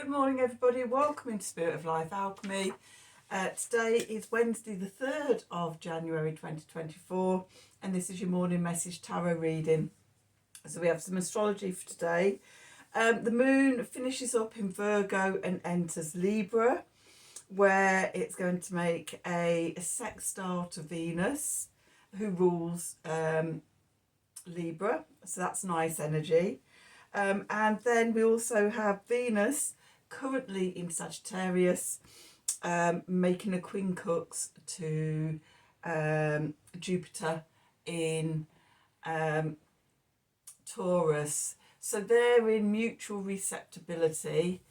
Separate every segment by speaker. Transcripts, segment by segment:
Speaker 1: Good morning everybody, welcome into Spirit of Life Alchemy. Today is Wednesday the 3rd of January 2024 and this is your morning message tarot reading. So we have some astrology for today. The moon finishes up in Virgo and enters Libra, where it's going to make a sextile to Venus, who rules Libra, so that's nice energy. And then we also have Venus currently in Sagittarius, making a quincunx to Jupiter in Taurus. So they're in mutual receptibility.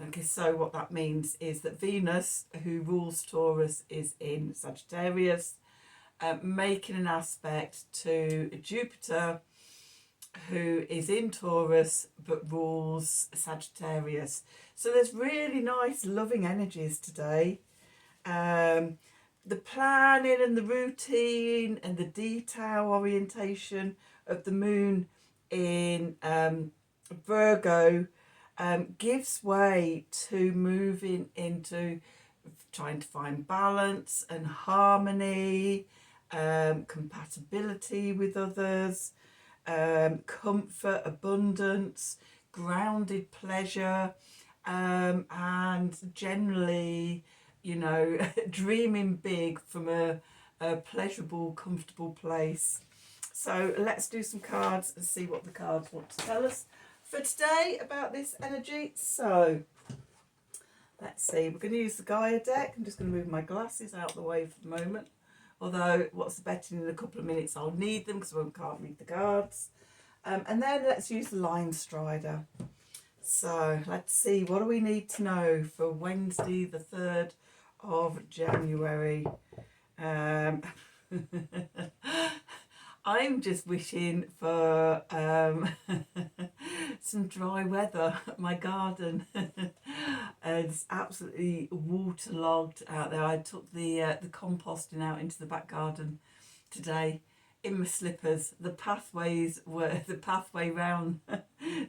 Speaker 1: Okay, so what that means is that Venus, who rules Taurus, is in Sagittarius, making an aspect to Jupiter, who is in Taurus but rules Sagittarius. So there's really nice loving energies today. The planning and the routine and the detail orientation of the moon in Virgo gives way to moving into trying to find balance and harmony, compatibility with others, comfort, abundance, grounded pleasure, and generally, you know, dreaming big from a pleasurable, comfortable place. So let's do some cards and see what the cards want to tell us for today about this energy. So let's see, we're going to use the Gaia deck. I'm just going to move my glasses out of the way for the moment. Although, what's the betting, in a couple of minutes I'll need them because I can't read the cards. And then let's use the Line Strider. So let's see, what do we need to know for Wednesday the 3rd of January? I'm just wishing for some dry weather. My garden is absolutely waterlogged out there. I took the composting out into the back garden today in my slippers. The pathway round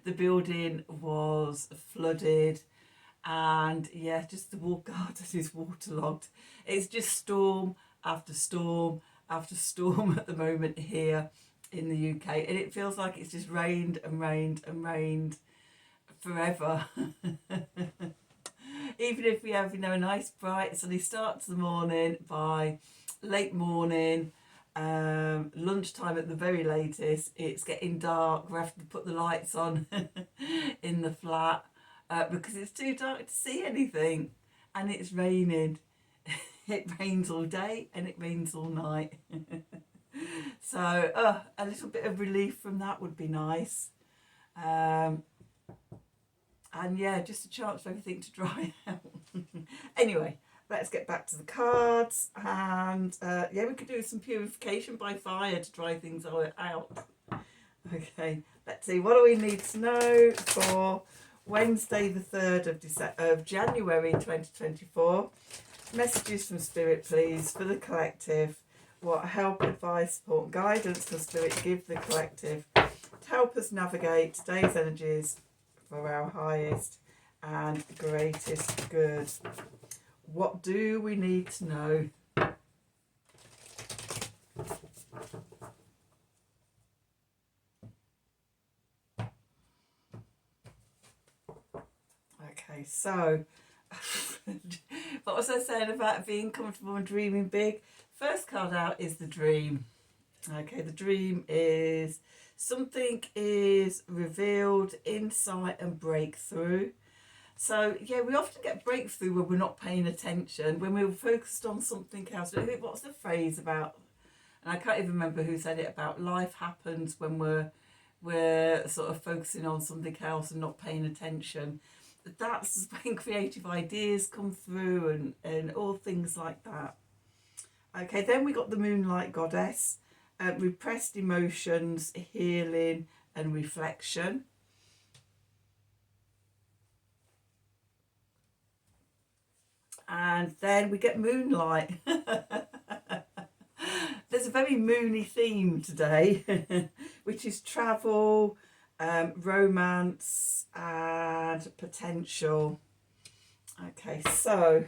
Speaker 1: the building was flooded, and yeah, just the garden is waterlogged. It's just storm after storm after storm at the moment here in the UK, and it feels like it's just rained and rained and rained forever. Even if we have, you know, a nice bright sunny start to the morning, by late morning, lunchtime at the very latest, it's getting dark. We have to put the lights on in the flat because it's too dark to see anything, and it's raining. It rains all day and it rains all night. So a little bit of relief from that would be nice. And yeah, just a chance for everything to dry out. Anyway, let's get back to the cards. And yeah, we could do some purification by fire to dry things out. Okay, let's see, what do we need to know for Wednesday the 3rd of January 2024? Messages from Spirit, please, for the collective. What help, advice, support, guidance does Spirit give the collective to help us navigate today's energies for our highest and greatest good? What do we need to know? Okay, so what was I saying about being comfortable and dreaming big? First card out is the dream. Okay, the dream is something is revealed, insight and breakthrough. So yeah, we often get breakthrough when we're not paying attention, when we're focused on something else. What's the phrase about, and I can't even remember who said it, about life happens when we're sort of focusing on something else and not paying attention. That's when creative ideas come through and all things like that. Okay, then we got the Moonlight Goddess, repressed emotions, healing and reflection. And then we get Moonlight. There's a very moony theme today, which is travel, romance and potential. Okay, so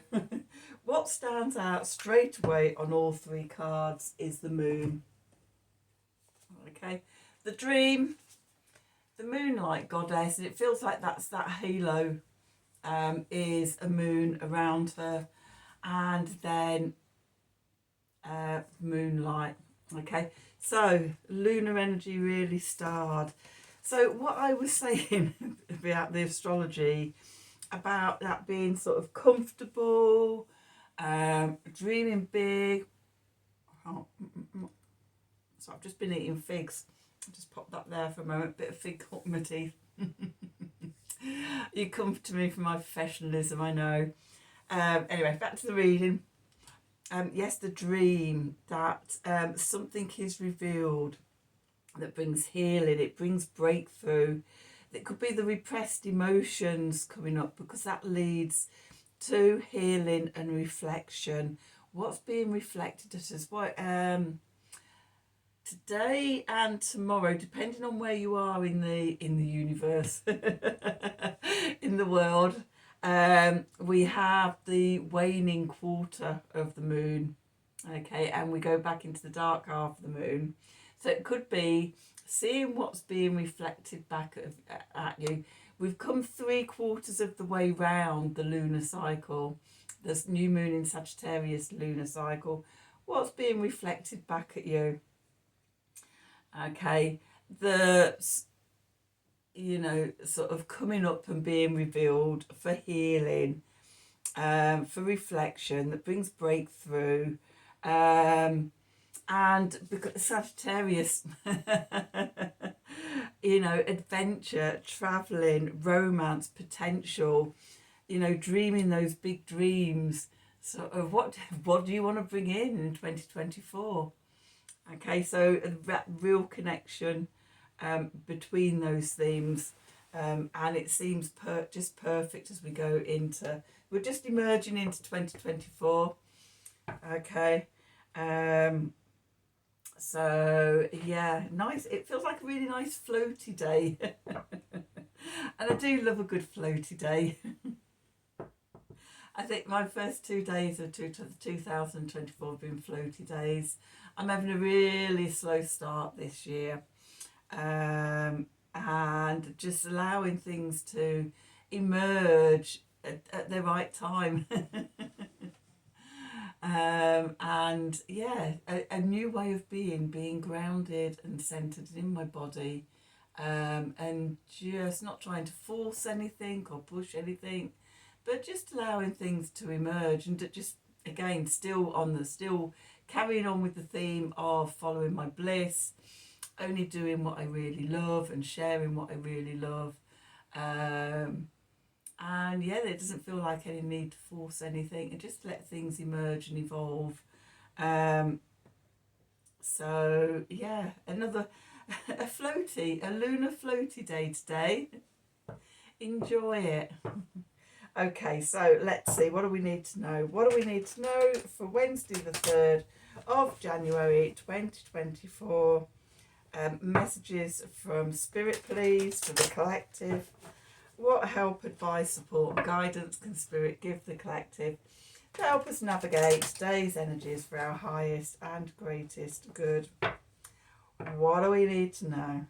Speaker 1: what stands out straight away on all three cards is the moon. Okay, the dream, the moonlight goddess, and it feels like that's that halo, is a moon around her, and then moonlight. Okay, so lunar energy really starred. So what I was saying about the astrology, about that being sort of comfortable, dreaming big. Oh, so I've just been eating figs. I just popped that there for a moment. Bit of fig caught in my teeth. You come to me for my professionalism, I know. Anyway, back to the reading. Yes, the dream that something is revealed that brings healing, it brings breakthrough. It could be the repressed emotions coming up, because that leads to healing and reflection. What's being reflected at us? What today and tomorrow, depending on where you are in the universe, in the world, we have the waning quarter of the moon. Okay, and we go back into the dark half of the moon. So it could be seeing what's being reflected back at you. We've come 3/4 of the way round the lunar cycle. There's new moon in Sagittarius lunar cycle. What's being reflected back at you? Okay, the, sort of coming up and being revealed for healing, for reflection that brings breakthrough, and because Sagittarius, adventure, traveling, romance, potential, dreaming those big dreams. So what do you want to bring in 2024? Okay, so that real connection between those themes, and it seems just perfect as we go into, we're just emerging into 2024. Okay, so yeah, nice. It feels like a really nice floaty day. And I do love a good floaty day. I think my first 2 days of 2024 have been floaty days. I'm having a really slow start this year, and just allowing things to emerge at the right time. And yeah, a new way of being grounded and centered in my body, and just not trying to force anything or push anything, but just allowing things to emerge, and just again still carrying on with the theme of following my bliss, only doing what I really love and sharing what I really love. And yeah, there doesn't feel like any need to force anything, and just let things emerge and evolve. So yeah, another a lunar floaty day today. Enjoy it. Okay, so let's see, what do we need to know? What do we need to know for Wednesday the 3rd of January 2024? Messages from Spirit, please, for the collective. What help, advice, support, and guidance can Spirit give the collective to help us navigate today's energies for our highest and greatest good? What do we need to know?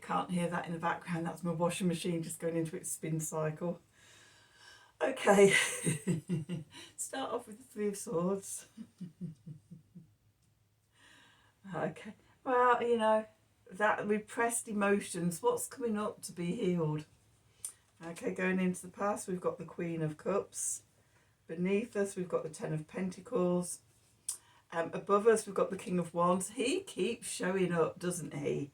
Speaker 1: Can't hear that in the background. That's my washing machine just going into its spin cycle. Okay, start off with the Three of Swords. Okay, well, that repressed emotions, what's coming up to be healed? Okay, going into the past, we've got the Queen of Cups. Beneath us, we've got the Ten of Pentacles. Above us, we've got the King of Wands. He keeps showing up, doesn't he?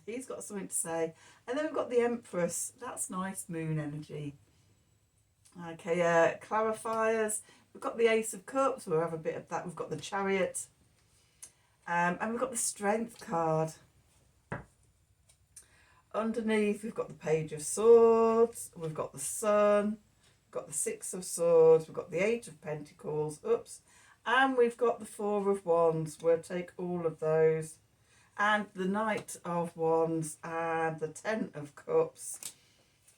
Speaker 1: He's got something to say. And then we've got the Empress. That's nice moon energy. Okay, clarifiers. We've got the Ace of Cups. We'll have a bit of that. We've got the Chariot. And we've got the Strength card. Underneath, we've got the Page of Swords. We've got the Sun. We've got the Six of Swords, we've got the Eight of Pentacles, oops, and we've got the Four of Wands. We'll take all of those, and the Knight of Wands, and the Ten of Cups,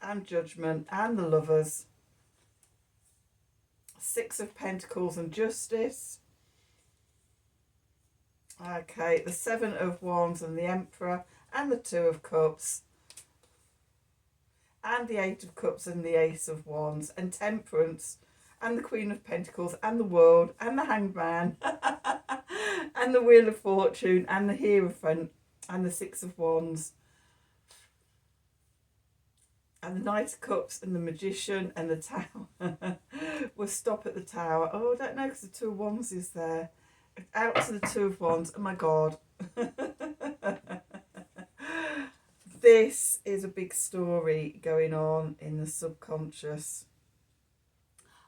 Speaker 1: and Judgment, and the Lovers, Six of Pentacles and Justice. Okay, the Seven of Wands and the Emperor, and the Two of Cups, and the Eight of Cups and the Ace of Wands, and Temperance, and the Queen of Pentacles, and the World, and the Hanged Man, and the Wheel of Fortune, and the Hierophant, and the Six of Wands, and the Knight of Cups, and the Magician, and the Tower. We'll stop at the Tower. Oh, I don't know, because the Two of Wands is there. Out to the Two of Wands. Oh my God. This is a big story going on in the subconscious.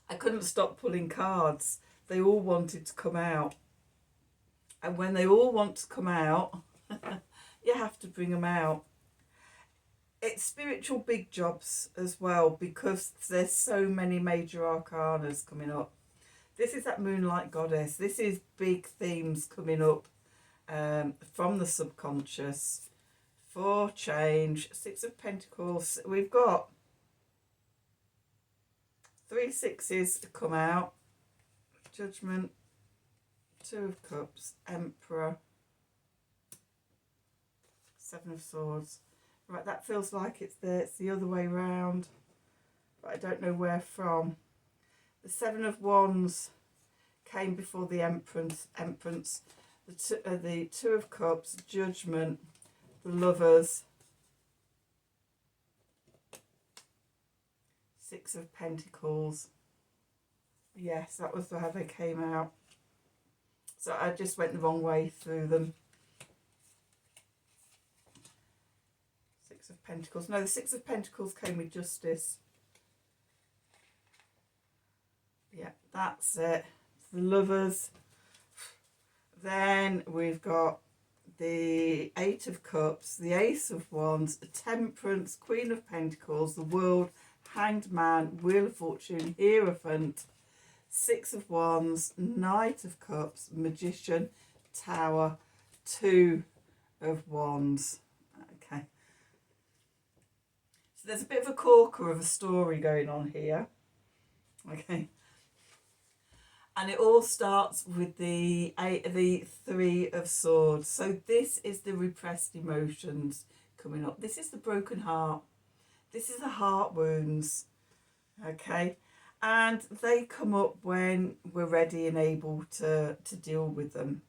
Speaker 1: I couldn't stop pulling cards. They all wanted to come out. And when they all want to come out, you have to bring them out. It's spiritual big jobs as well, because there's so many major arcanas coming up. This is that Moonlight Goddess. This is big themes coming up from the subconscious for change. Six of Pentacles. We've got 3 sixes to come out. Judgment, Two of Cups, Emperor, Seven of Swords. Right, that feels like it's the other way round, but I don't know where from. The Seven of Wands came before the Empress. The Two of Cups, Judgment, the Lovers, Six of Pentacles. Yes, that was how they came out. So I just went the wrong way through them. Six of Pentacles. No, the Six of Pentacles came with Justice. Yeah, that's it. The Lovers. Then we've got the Eight of Cups, the Ace of Wands, the Temperance, Queen of Pentacles, the World, Hanged Man, Wheel of Fortune, Hierophant, Six of Wands, Knight of Cups, Magician, Tower, Two of Wands. Okay. So there's a bit of a corker of a story going on here. Okay. And it all starts with the Three of Swords. So this is the repressed emotions coming up. This is the broken heart. This is the heart wounds. Okay. And they come up when we're ready and able to deal with them.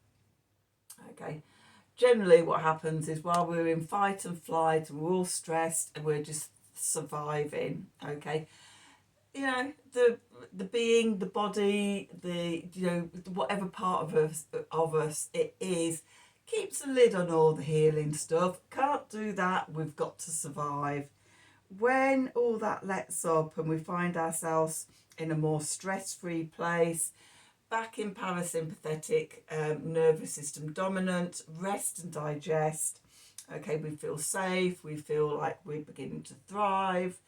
Speaker 1: Okay. Generally what happens is while we're in fight and flight and we're all stressed and we're just surviving. Okay. You know, the being, the body, the, you know, whatever part of us it is, keeps a lid on all the healing stuff. Can't do that. We've got to survive. When all that lets up and we find ourselves in a more stress-free place, back in parasympathetic nervous system dominant, rest and digest. Okay, we feel safe. We feel like we're beginning to thrive.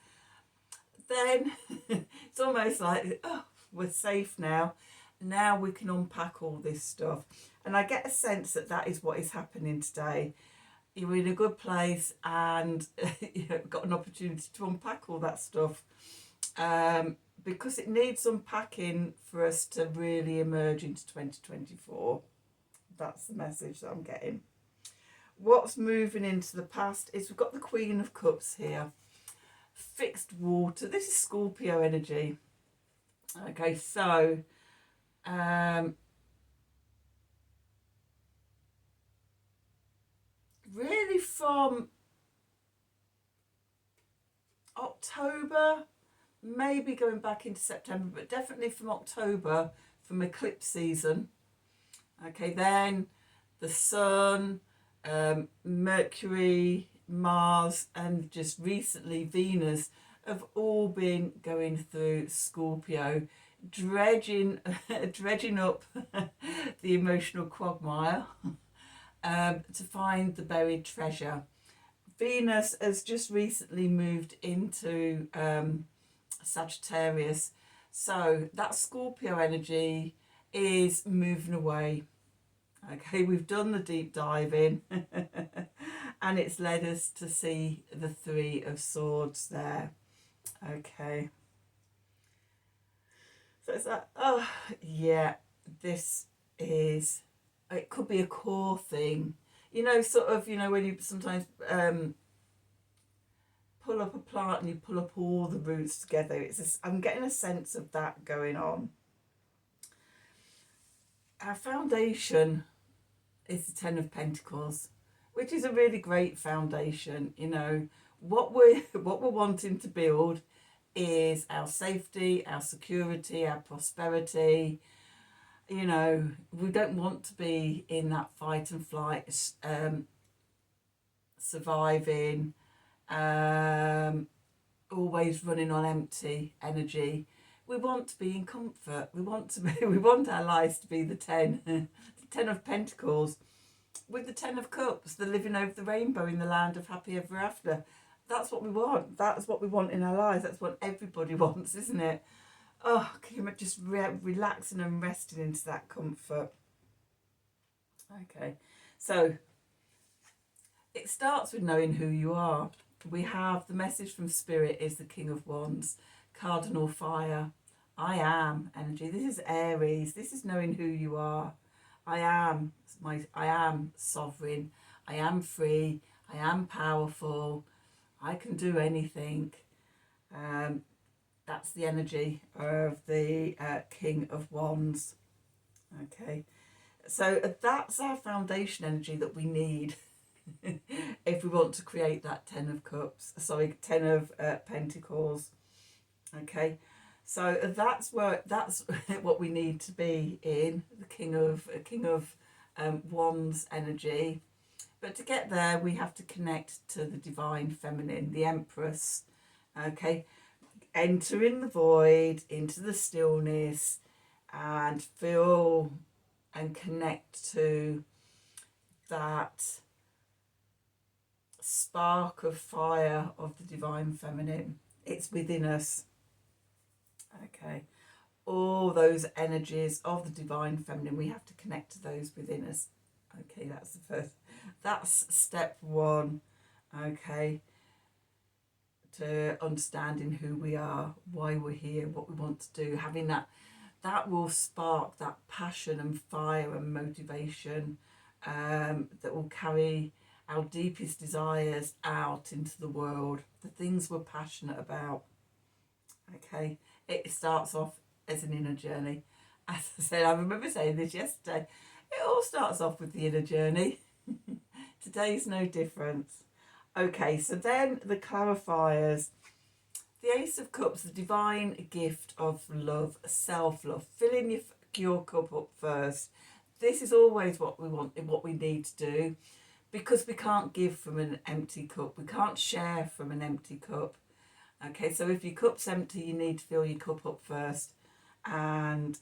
Speaker 1: Then it's almost like, oh, we're safe now. Now we can unpack all this stuff. And I get a sense that that is what is happening today. You're in a good place and you've got an opportunity to unpack all that stuff because it needs unpacking for us to really emerge into 2024. That's the message that I'm getting. What's moving into the past is we've got the Queen of Cups here. Fixed water. This is Scorpio energy. Okay, so really from October, maybe going back into September, but definitely from October, from eclipse season. Okay, then the Sun, Mercury, Mars, and just recently Venus have all been going through Scorpio, dredging up the emotional quagmire to find the buried treasure. Venus has just recently moved into Sagittarius. So that Scorpio energy is moving away. Okay, we've done the deep diving and it's led us to see the Three of Swords there. Okay. So it's like, oh, yeah, this is, it could be a core thing. You know, sort of, you know, when you sometimes pull up a plant and you pull up all the roots together. I'm getting a sense of that going on. Our foundation is the Ten of Pentacles, which is a really great foundation. You know, what we're wanting to build is our safety, our security, our prosperity. You know, we don't want to be in that fight and flight, surviving, always running on empty energy. We want to be in comfort. We want our lives to be the 10, the 10 of Pentacles, with the 10 of Cups, the living over the rainbow in the land of happy ever after. That's what we want. That's what we want in our lives. That's what everybody wants, isn't it? Oh, can you just relaxing and resting into that comfort? Okay, so it starts with knowing who you are. We have the message from Spirit is the King of Wands, Cardinal Fire. I am energy. This is Aries. This is knowing who you are. I am sovereign. I am free. I am powerful. I can do anything. That's the energy of the King of Wands. Okay, so that's our foundation energy that we need if we want to create that 10 of Cups, sorry, 10 of Pentacles. Okay, so that's what we need to be in, the King of Wands energy. But to get there, we have to connect to the divine feminine, the Empress. Okay, enter in the void, into the stillness, and feel and connect to that spark of fire of the divine feminine. It's within us. Okay, all those energies of the divine feminine, we have to connect to those within us. Okay, that's the first, that's step one. Okay, to understanding who we are, why we're here, what we want to do, having that will spark that passion and fire and motivation that will carry our deepest desires out into the world, the things we're passionate about. Okay, it starts off as an inner journey. As I said, I remember saying this yesterday, it all starts off with the inner journey. Today's no different. Okay, so then the clarifiers. The Ace of Cups, the divine gift of love, self-love, filling your cup up first. This is always what we want and what we need to do, because we can't give from an empty cup. We can't share from an empty cup. Okay, so if your cup's empty, you need to fill your cup up first, and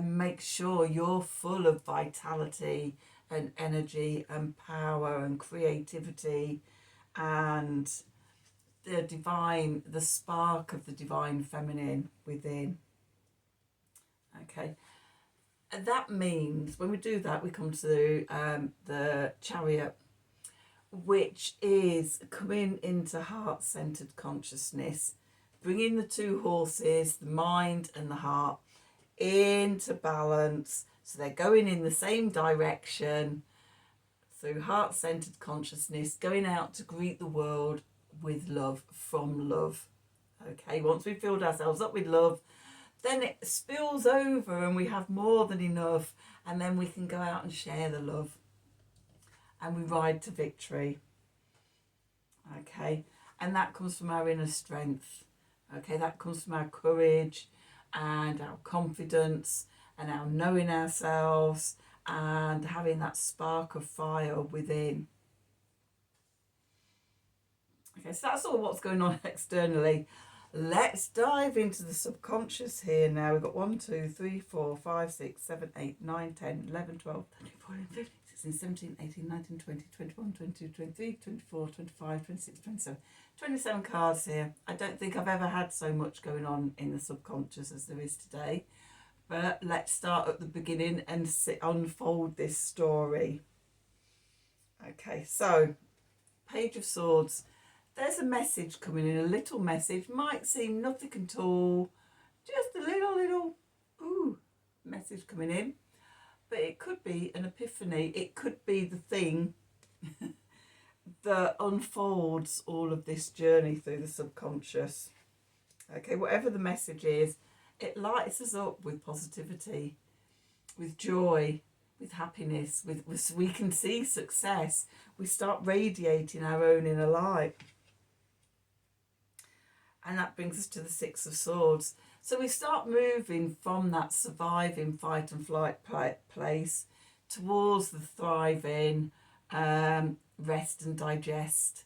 Speaker 1: make sure you're full of vitality and energy and power and creativity and the spark of the divine feminine within. Okay, and that means when we do that, we come to the Chariot, which is coming into heart-centered consciousness, bringing the two horses, the mind and the heart, into balance, so they're going in the same direction through heart-centered consciousness, going out to greet the world with love, from love. Okay, once we've filled ourselves up with love, then it spills over and we have more than enough, and then we can go out and share the love and we ride to victory. Okay, and that comes from our inner strength. Okay, that comes from our courage and our confidence and our knowing ourselves and having that spark of fire within. Okay, so that's all what's going on externally. Let's dive into the subconscious here now. We've got 1, 2, 3, 4, 5, 6, 7, 8, 9, 10, 11, 12, 13, 14, 15, 16, 16, 17, 18, 19, 20, 21, 22, 23, 24, 25, 26, 27. 27 cards here. I don't think I've ever had so much going on in the subconscious as there is today. But let's start at the beginning and unfold this story. Okay, so Page of Swords. There's a message coming in, a little message. Might seem nothing at all. Just a little message coming in. But it could be an epiphany. It could be the thing that unfolds all of this journey through the subconscious. Okay, whatever the message is, it lights us up with positivity, with joy, with happiness, with we can see success. We start radiating our own inner light. And that brings us to the Six of Swords. So we start moving from that surviving fight and flight place towards the thriving, rest and digest,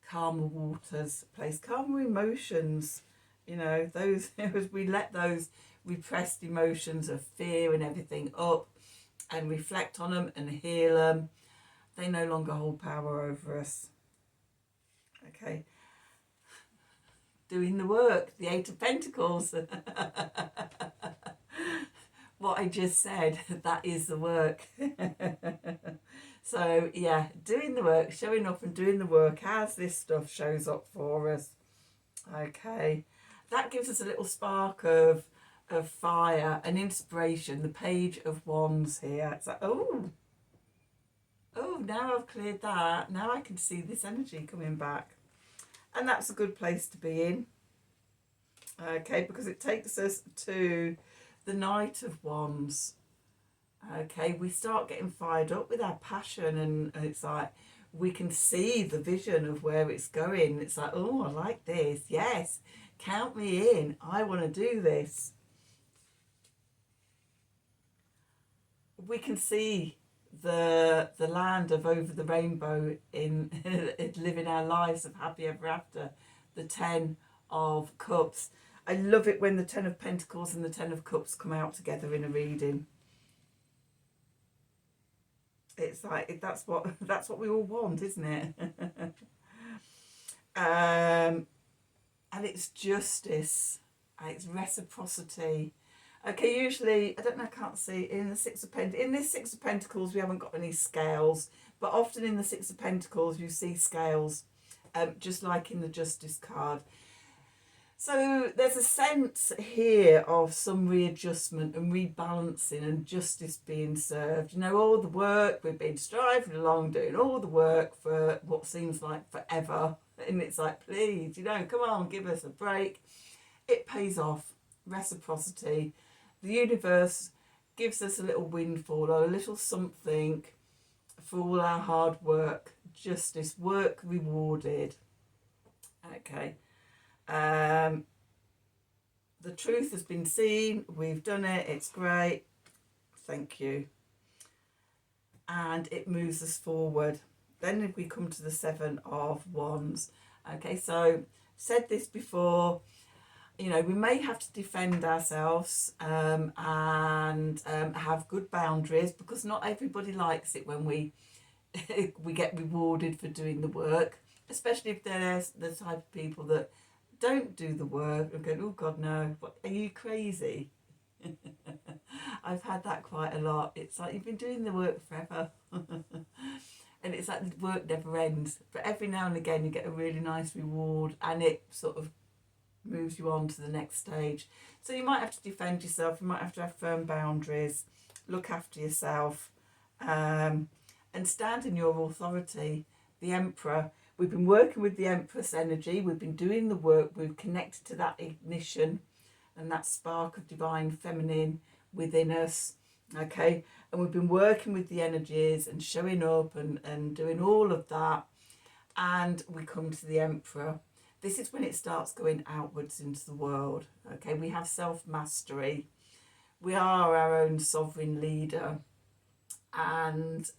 Speaker 1: calmer waters place, calmer emotions. You know, those, as we let those repressed emotions of fear and everything up and reflect on them and heal them, they no longer hold power over us. Okay. Doing the work, the Eight of Pentacles. What I just said, that is the work. So yeah, doing the work, showing up and doing the work as this stuff shows up for us. Okay, that gives us a little spark of fire and inspiration. The Page of Wands here. It's like, oh, now I've cleared that. Now I can see this energy coming back. And that's a good place to be in. Okay, because it takes us to the Knight of Wands. Okay, we start getting fired up with our passion, and it's like we can see the vision of where it's going. It's like, oh, I like this. Yes, count me in. I want to do this. We can see the land of over the rainbow in living our lives of happy ever after. The 10 of Cups. I love it when the 10 of Pentacles and the 10 of Cups come out together in a reading. It's like that's what we all want, isn't it? And it's justice. It's reciprocity. Okay, usually, I don't know, I can't see, in the Six of Pentacles, in this Six of Pentacles, we haven't got any scales, but often in the Six of Pentacles, you see scales, just like in the Justice card. So there's a sense here of some readjustment and rebalancing and justice being served. You know, all the work, we've been striving along, doing all the work for what seems like forever. And it's like, please, you know, come on, give us a break. It pays off. Reciprocity. The universe gives us a little windfall or a little something for all our hard work. Justice, work rewarded. Okay. The truth has been seen. We've done it. It's great. Thank you. And it moves us forward. Then we come to the Seven of Wands. Okay, so said this before. You know, we may have to defend ourselves and have good boundaries, because not everybody likes it when we get rewarded for doing the work, especially if there's the type of people that don't do the work and go, oh God, no, what, are you crazy? I've had that quite a lot. It's like, you've been doing the work forever. And it's like the work never ends. But every now and again you get a really nice reward, and it sort of moves you on to the next stage. So you might have to defend yourself, you might have to have firm boundaries, look after yourself, and stand in your authority. The Emperor, we've been working with the Empress energy, we've been doing the work, we've connected to that ignition and that spark of divine feminine within us. Okay, and we've been working with the energies and showing up and doing all of that, and we come to the Emperor. This is when it starts going outwards into the world. Okay, we have self-mastery. We are our own sovereign leader. And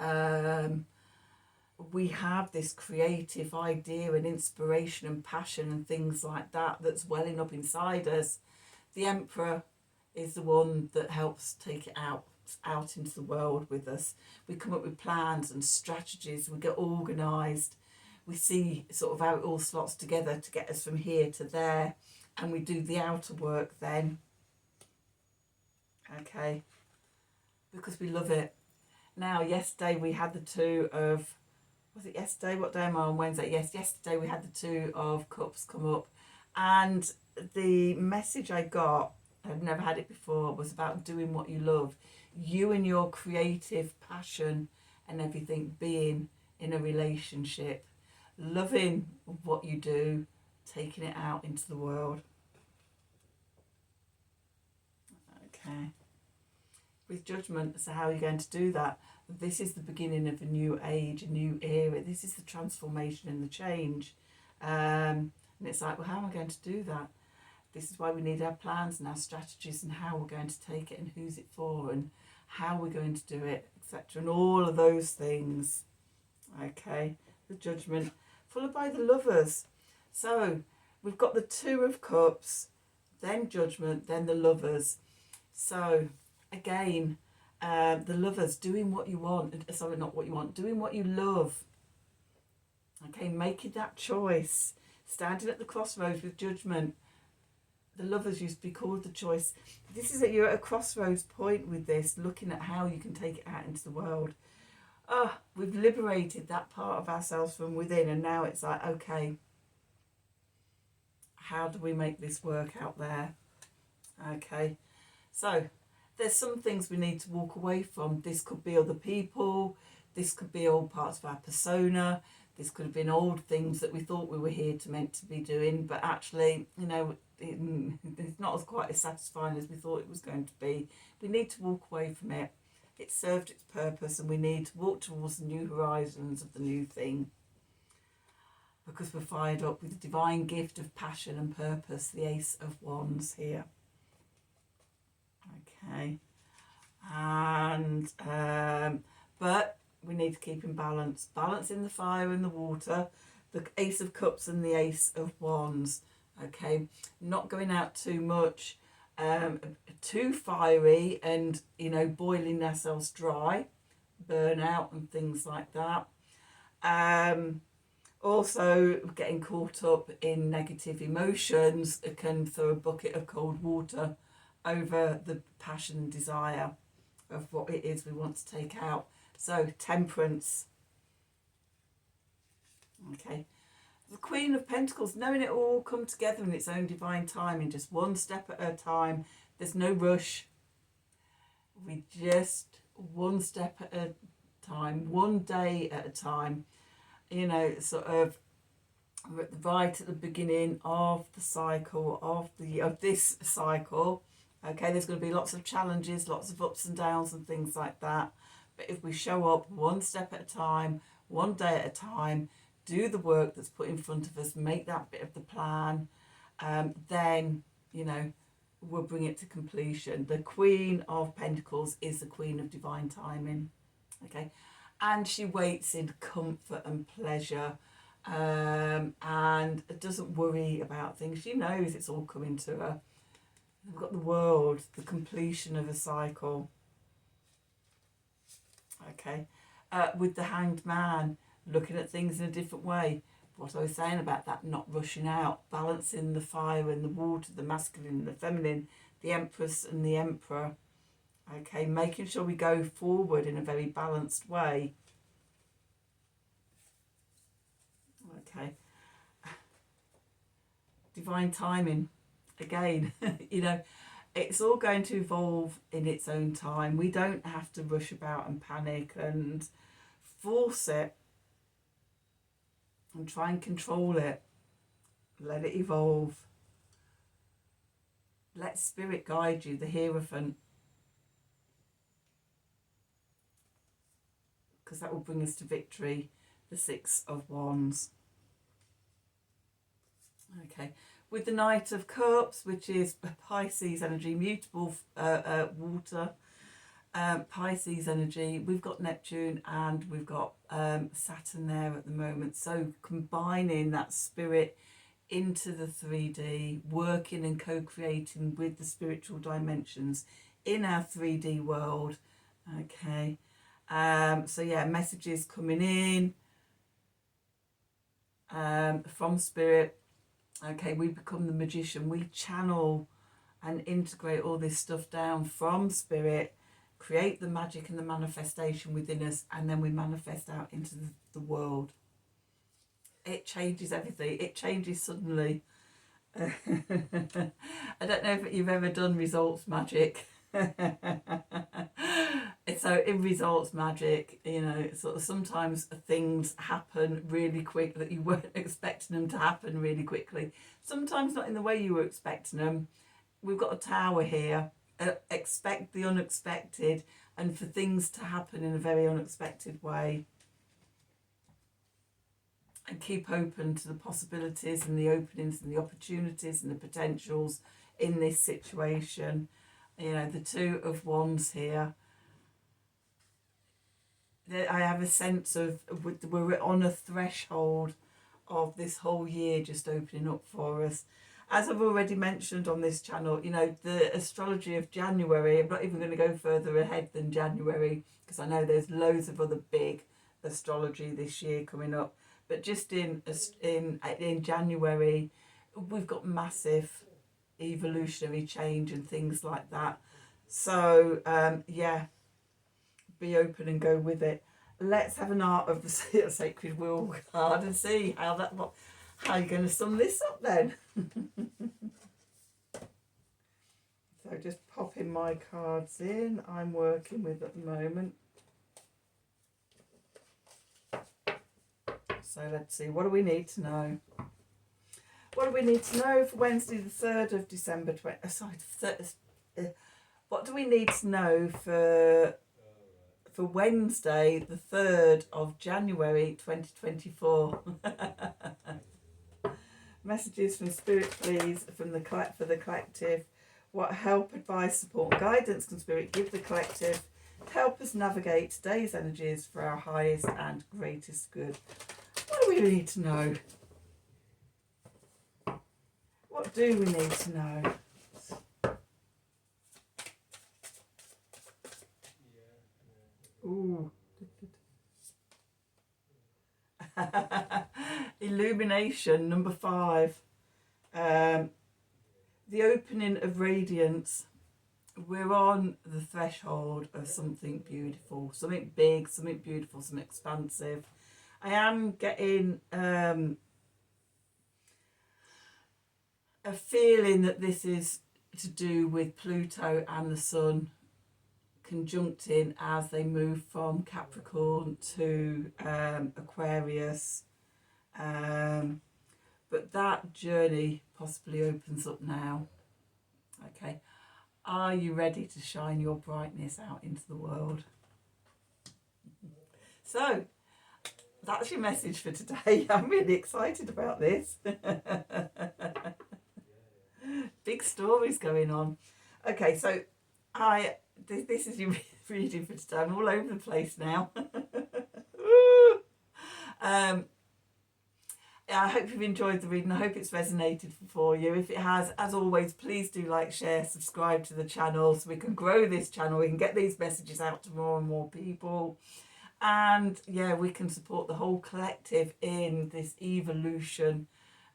Speaker 1: we have this creative idea and inspiration and passion and things like that that's welling up inside us. The Emperor is the one that helps take it out. out into the world with us. We come up with plans and strategies, we get organised, we see sort of how it all slots together to get us from here to there, and we do the outer work then, okay, because we love it. Now, yesterday we had the two of, was it yesterday? What day am I on? Wednesday? Yes, yesterday we had the Two of Cups come up, and the message I got, I've never had it before, was about doing what you love. You and your creative passion and everything being in a relationship, loving what you do, taking it out into the world. Okay. With Judgment, so how are you going to do that? This is the beginning of a new age, a new era. This is the transformation and the change. And it's like, well, how am I going to do that? This is why we need our plans and our strategies and how we're going to take it and who's it for and how we're going to do it, etc. And all of those things. Okay, the Judgment, followed by the Lovers. So we've got the Two of Cups, then Judgment, then the Lovers. So again, the Lovers, doing what you want, sorry, not what you want, doing what you love. Okay, making that choice, standing at the crossroads with Judgment. The Lovers used to be called the Choice. This is that you're at a crossroads point with this, looking at how you can take it out into the world. Oh, we've liberated that part of ourselves from within, and now it's like, okay, how do we make this work out there? Okay, so there's some things we need to walk away from. This could be other people, this could be old parts of our persona, this could have been old things that we thought we were here to meant to be doing, but actually, you know, it's not as quite as satisfying as we thought it was going to be. We need to walk away from it. It served its purpose, and we need to walk towards the new horizons of the new thing, because we're fired up with the divine gift of passion and purpose, the Ace of Wands here. Okay, and but we need to keep in balance in the fire and the water, the Ace of Cups and the Ace of Wands. Okay, not going out too much, too fiery, and you know, boiling ourselves dry, burnout and things like that. Also getting caught up in negative emotions can throw a bucket of cold water over the passion and desire of what it is we want to take out. So Temperance. Okay, the Queen of Pentacles, knowing it all come together in its own divine timing, just one step at a time. There's no rush. We just one step at a time, one day at a time. You know, sort of right at the beginning of the cycle of this cycle. Okay, there's going to be lots of challenges, lots of ups and downs and things like that. But if we show up one step at a time, one day at a time, do the work that's put in front of us, make that bit of the plan, then, you know, we'll bring it to completion. The Queen of Pentacles is the Queen of divine timing. Okay, and she waits in comfort and pleasure, and doesn't worry about things. She knows it's all coming to her. We've got the World, the completion of a cycle. Okay, with the Hanged Man, looking at things in a different way. What I was saying about that, not rushing out, balancing the fire and the water, the masculine and the feminine, the Empress and the Emperor. Okay, making sure we go forward in a very balanced way. Okay, divine timing. Again, you know, it's all going to evolve in its own time. We don't have to rush about and panic and force it and try and control it. Let it evolve. Let Spirit guide you, the Hierophant, because that will bring us to victory, the Six of Wands. Okay, with the Knight of Cups, which is Pisces energy, mutable water, Pisces energy. We've got Neptune and we've got Saturn there at the moment. So combining that spirit into the 3D, working and co-creating with the spiritual dimensions in our 3D world, Okay. So yeah, messages coming in from spirit. Okay, we become the magician. We channel and integrate all this stuff down from spirit, create the magic and the manifestation within us, and then we manifest out into the world. It changes everything. It changes suddenly. I don't know if you've ever done results magic. So in results magic, you know, sort of sometimes things happen really quick that you weren't expecting them to happen really quickly. Sometimes not in the way you were expecting them. We've got a tower here. Expect the unexpected, and for things to happen in a very unexpected way. And keep open to the possibilities and the openings and the opportunities and the potentials in this situation. You know, the Two of Wands here. I have a sense of we're on a threshold of this whole year just opening up for us. As I've already mentioned on this channel, you know, the astrology of January, I'm not even going to go further ahead than January because I know there's loads of other big astrology this year coming up. But just in January, we've got massive evolutionary change and things like that. So yeah, be open and go with it. Let's have an art of the sacred wheel card and see how you're going to sum this up then. So just popping my cards in. I'm working with at the moment. So let's see, what do we need to know? What do we need to know for Wednesday the 3rd of December? What do we need to know for Wednesday the 3rd of January 2024? Messages from Spirit, please, for the collective. What help, advice, support and guidance can Spirit give the collective to help us navigate today's energies for our highest and greatest good? What do we need to know? What do we need to know? Ooh. Illumination, number 5. The opening of radiance. We're on the threshold of something beautiful, something big, something beautiful, something expansive. I am getting a feeling that this is to do with Pluto and the Sun conjuncting as they move from Capricorn to Aquarius. But that journey possibly opens up now. Okay. Are you ready to shine your brightness out into the world? So, that's your message for today. I'm really excited about this. Big stories going on. Okay, so this is your reading for today. I'm all over the place now. I hope you've enjoyed the reading. I hope it's resonated for you. If it has, as always, please do like, share, subscribe to the channel so we can grow this channel. We can get these messages out to more and more people. And yeah, we can support the whole collective in this evolution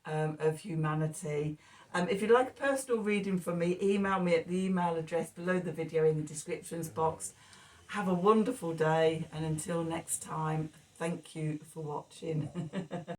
Speaker 1: of humanity. If you'd like a personal reading from me, email me at the email address below the video in the descriptions box. Have a wonderful day, and until next time, thank you for watching.